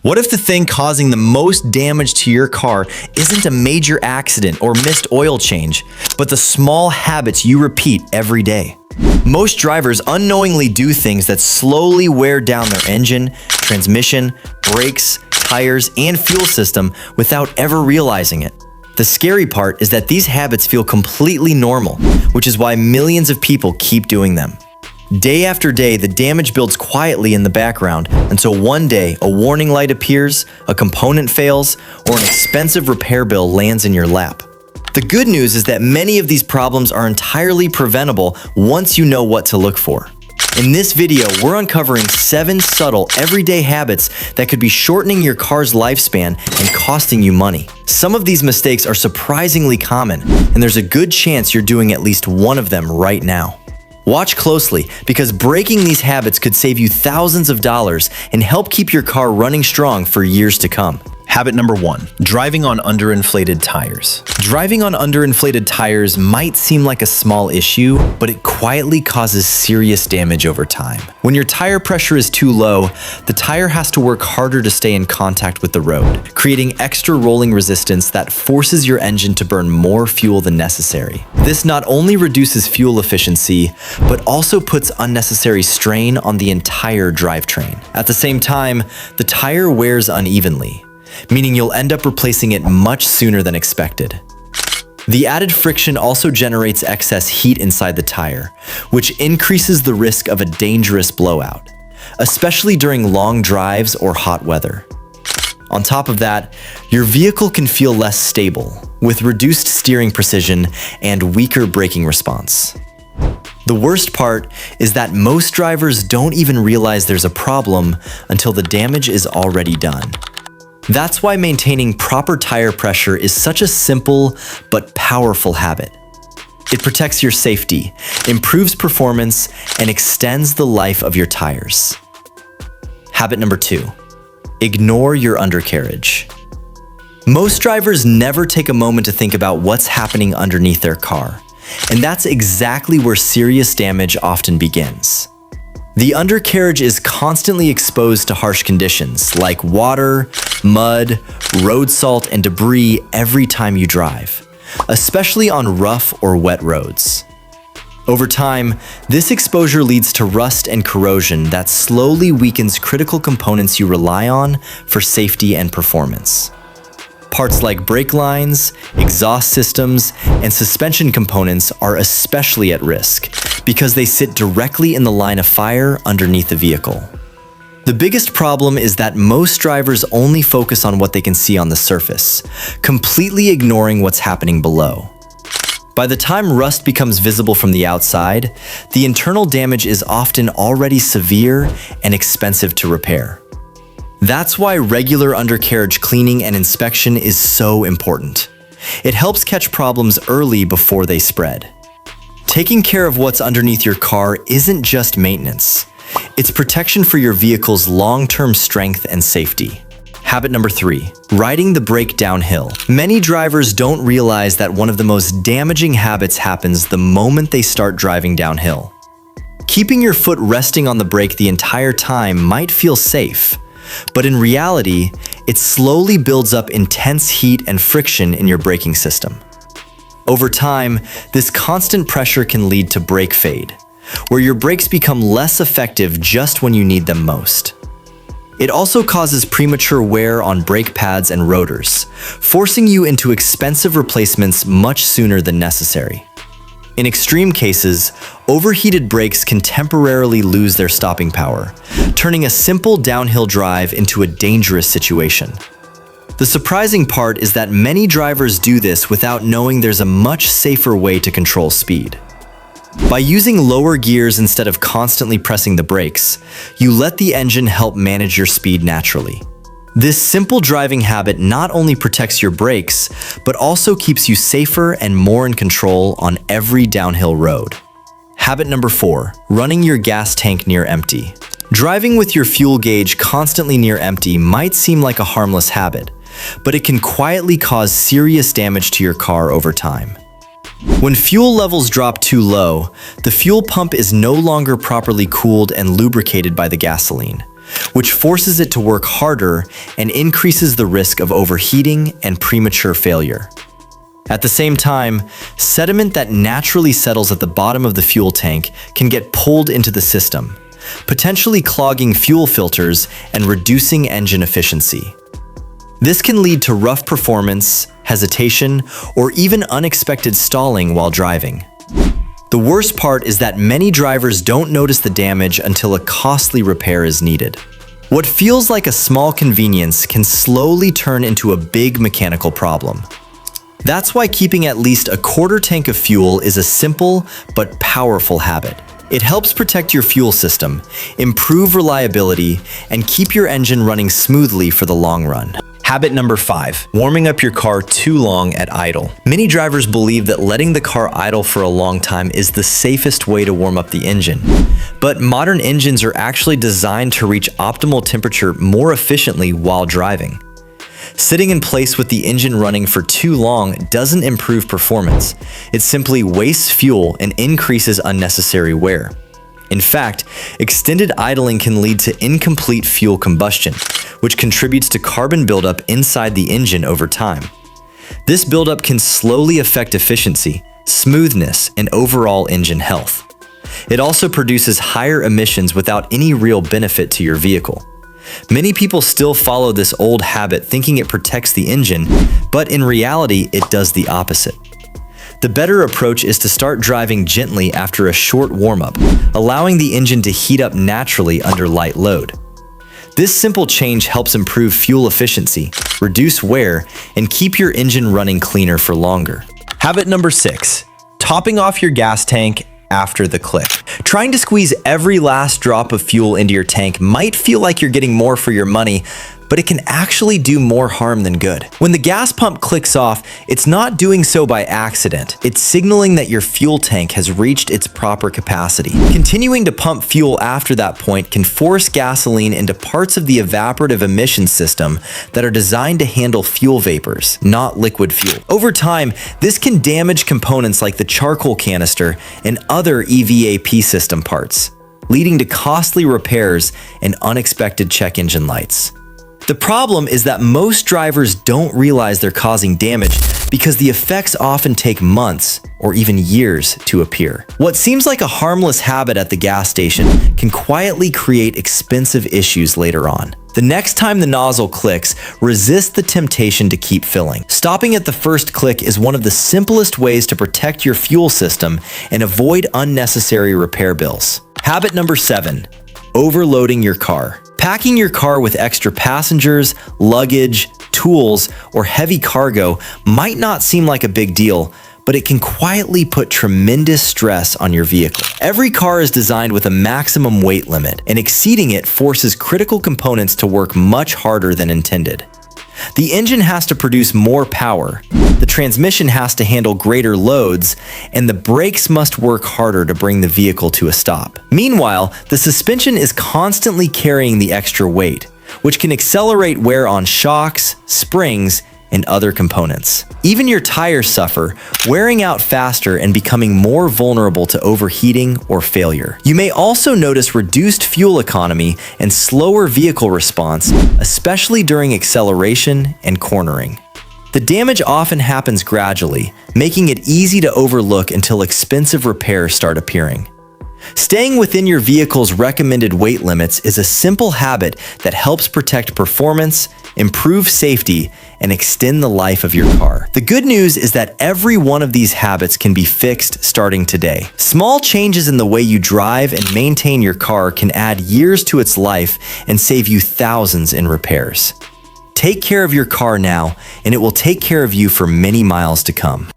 What if the thing causing the most damage to your car isn't a major accident or missed oil change, but the small habits you repeat every day? Most drivers unknowingly do things that slowly wear down their engine, transmission, brakes, tires, and fuel system without ever realizing it. The scary part is that these habits feel completely normal, which is why millions of people keep doing them. Day after day, the damage builds quietly in the background until one day a warning light appears, a component fails, or an expensive repair bill lands in your lap. The good news is that many of these problems are entirely preventable once you know what to look for. In this video, we're uncovering 7 subtle, everyday habits that could be shortening your car's lifespan and costing you money. Some of these mistakes are surprisingly common, and there's a good chance you're doing at least one of them right now. Watch closely, because breaking these habits could save you thousands of dollars and help keep your car running strong for years to come. Habit number 1, driving on underinflated tires. Driving on underinflated tires might seem like a small issue, but it quietly causes serious damage over time. When your tire pressure is too low, the tire has to work harder to stay in contact with the road, creating extra rolling resistance that forces your engine to burn more fuel than necessary. This not only reduces fuel efficiency, but also puts unnecessary strain on the entire drivetrain. At the same time, the tire wears unevenly, meaning you'll end up replacing it much sooner than expected. The added friction also generates excess heat inside the tire, which increases the risk of a dangerous blowout, especially during long drives or hot weather. On top of that, your vehicle can feel less stable, with reduced steering precision and weaker braking response. The worst part is that most drivers don't even realize there's a problem until the damage is already done. That's why maintaining proper tire pressure is such a simple but powerful habit. It protects your safety, improves performance, and extends the life of your tires. Habit number 2, ignore your undercarriage. Most drivers never take a moment to think about what's happening underneath their car, and that's exactly where serious damage often begins. The undercarriage is constantly exposed to harsh conditions like water, mud, road salt, and debris every time you drive, especially on rough or wet roads. Over time, this exposure leads to rust and corrosion that slowly weakens critical components you rely on for safety and performance. Parts like brake lines, exhaust systems, and suspension components are especially at risk because they sit directly in the line of fire underneath the vehicle. The biggest problem is that most drivers only focus on what they can see on the surface, completely ignoring what's happening below. By the time rust becomes visible from the outside, the internal damage is often already severe and expensive to repair. That's why regular undercarriage cleaning and inspection is so important. It helps catch problems early before they spread. Taking care of what's underneath your car isn't just maintenance. It's protection for your vehicle's long-term strength and safety. Habit number 3, riding the brake downhill. Many drivers don't realize that one of the most damaging habits happens the moment they start driving downhill. Keeping your foot resting on the brake the entire time might feel safe, but in reality, it slowly builds up intense heat and friction in your braking system. Over time, this constant pressure can lead to brake fade, where your brakes become less effective just when you need them most. It also causes premature wear on brake pads and rotors, forcing you into expensive replacements much sooner than necessary. In extreme cases, overheated brakes can temporarily lose their stopping power, turning a simple downhill drive into a dangerous situation. The surprising part is that many drivers do this without knowing there's a much safer way to control speed. By using lower gears instead of constantly pressing the brakes, you let the engine help manage your speed naturally. This simple driving habit not only protects your brakes, but also keeps you safer and more in control on every downhill road. Habit number 4, running your gas tank near empty. Driving with your fuel gauge constantly near empty might seem like a harmless habit, but it can quietly cause serious damage to your car over time. When fuel levels drop too low, the fuel pump is no longer properly cooled and lubricated by the gasoline, which forces it to work harder and increases the risk of overheating and premature failure. At the same time, sediment that naturally settles at the bottom of the fuel tank can get pulled into the system, potentially clogging fuel filters and reducing engine efficiency. This can lead to rough performance, hesitation, or even unexpected stalling while driving. The worst part is that many drivers don't notice the damage until a costly repair is needed. What feels like a small convenience can slowly turn into a big mechanical problem. That's why keeping at least a quarter tank of fuel is a simple but powerful habit. It helps protect your fuel system, improve reliability, and keep your engine running smoothly for the long run. Habit number 5, warming up your car too long at idle. Many drivers believe that letting the car idle for a long time is the safest way to warm up the engine. But modern engines are actually designed to reach optimal temperature more efficiently while driving. Sitting in place with the engine running for too long doesn't improve performance. It simply wastes fuel and increases unnecessary wear. In fact, extended idling can lead to incomplete fuel combustion, which contributes to carbon buildup inside the engine over time. This buildup can slowly affect efficiency, smoothness, and overall engine health. It also produces higher emissions without any real benefit to your vehicle. Many people still follow this old habit thinking it protects the engine, but in reality, it does the opposite. The better approach is to start driving gently after a short warm-up, allowing the engine to heat up naturally under light load. This simple change helps improve fuel efficiency, reduce wear, and keep your engine running cleaner for longer. Habit number 6, topping off your gas tank after the click. Trying to squeeze every last drop of fuel into your tank might feel like you're getting more for your money, but it can actually do more harm than good. When the gas pump clicks off, it's not doing so by accident. It's signaling that your fuel tank has reached its proper capacity. Continuing to pump fuel after that point can force gasoline into parts of the evaporative emission system that are designed to handle fuel vapors, not liquid fuel. Over time, this can damage components like the charcoal canister and other EVAP system parts, leading to costly repairs and unexpected check engine lights. The problem is that most drivers don't realize they're causing damage because the effects often take months or even years to appear. What seems like a harmless habit at the gas station can quietly create expensive issues later on. The next time the nozzle clicks, resist the temptation to keep filling. Stopping at the first click is one of the simplest ways to protect your fuel system and avoid unnecessary repair bills. Habit number 7, overloading your car. Packing your car with extra passengers, luggage, tools, or heavy cargo might not seem like a big deal, but it can quietly put tremendous stress on your vehicle. Every car is designed with a maximum weight limit, and exceeding it forces critical components to work much harder than intended. The engine has to produce more power, the transmission has to handle greater loads, and the brakes must work harder to bring the vehicle to a stop. Meanwhile, the suspension is constantly carrying the extra weight, which can accelerate wear on shocks, springs, and other components. Even your tires suffer, wearing out faster and becoming more vulnerable to overheating or failure. You may also notice reduced fuel economy and slower vehicle response, especially during acceleration and cornering. The damage often happens gradually, making it easy to overlook until expensive repairs start appearing. Staying within your vehicle's recommended weight limits is a simple habit that helps protect performance, improve safety, and extend the life of your car. The good news is that every one of these habits can be fixed starting today. Small changes in the way you drive and maintain your car can add years to its life and save you thousands in repairs. Take care of your car now, and it will take care of you for many miles to come.